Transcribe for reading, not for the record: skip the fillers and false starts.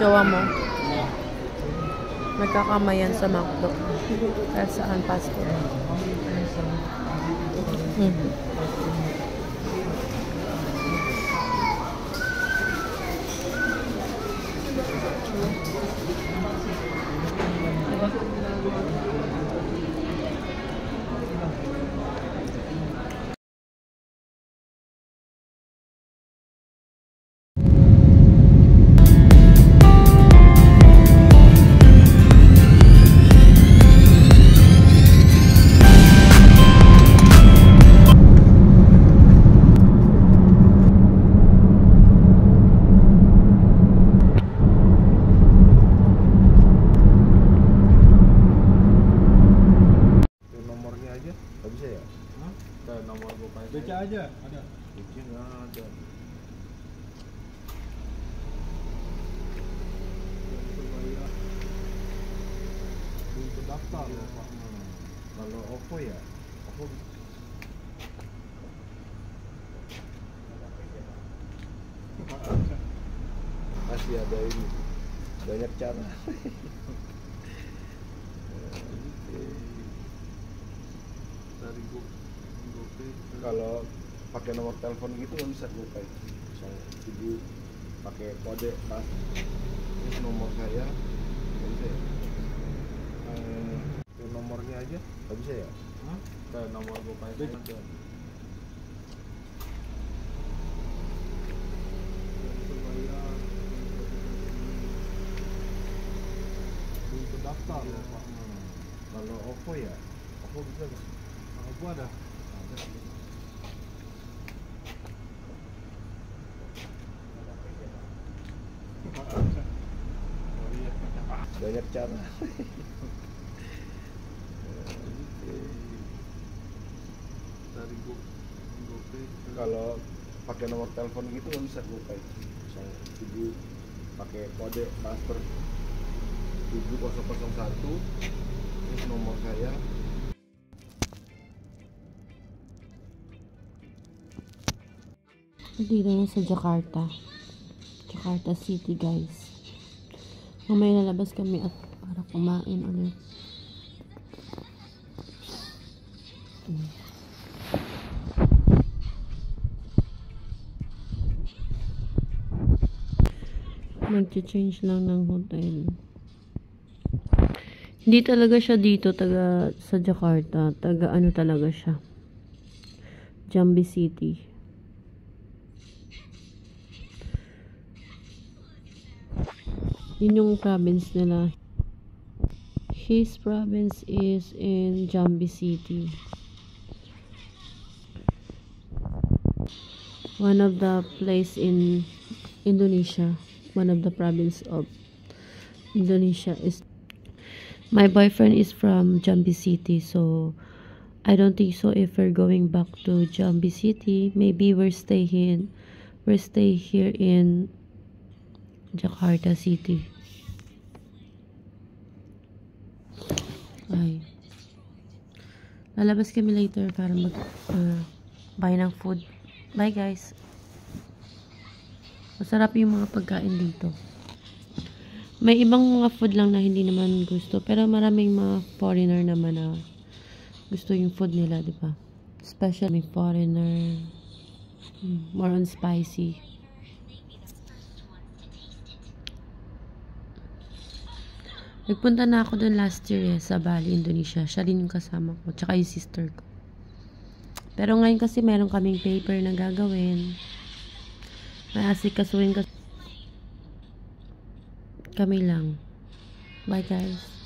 Jowa mo. Magkakamayan sa McDo. Kahit saan fast food. Beca aja ada. Beca nggak ada. Untuk daftar Iya. Pak. Kalau OVO ya, OVO masih ada ini, banyak cara. Dari GoPay. Kalau pakai nomor telepon gitu nggak bisa GoPay. Misalnya jadi pakai kode pas ini nomor saya nggak bisa ya. Nomornya aja nggak bisa ya. Kayak nomor GoPay itu ada. Untuk daftar Pak. Kalau OVO ya, OVO bisa nggak? Aku ada. Banyak cara. Dari GoPay. Kalau pakai nomor telepon gitu nggak bisa GoPay. Misalnya jadi pakai kode transfer 7001 ini nomor saya. Dito na sa Jakarta. Jakarta City, guys. Mamaya lalabas kami at para kumain ulit. Mag-change lang ng hotel. Hindi talaga siya dito, taga sa Jakarta. Taga ano talaga siya. Jambi City. Yun yung province nila. His province is in Jambi City. One of the place in Indonesia. One of the province of Indonesia is. My boyfriend is from Jambi City, so I don't think so if we're going back to Jambi City. Maybe we're stay here in Jakarta City. Ay. Lalabas kami later para mag buy ng food. Bye guys. Masarap yung mga pagkain dito. May ibang mga food lang na hindi naman gusto, pero maraming mga foreigner naman na gusto yung food nila, di ba? Especially foreigner, more on spicy. Nagpunta na ako dun last year sa Bali, Indonesia. Siya rin yung kasama ko, tsaka yung sister ko. Pero ngayon kasi meron kaming paper na gagawin. May asikasuhin kami lang. Bye guys.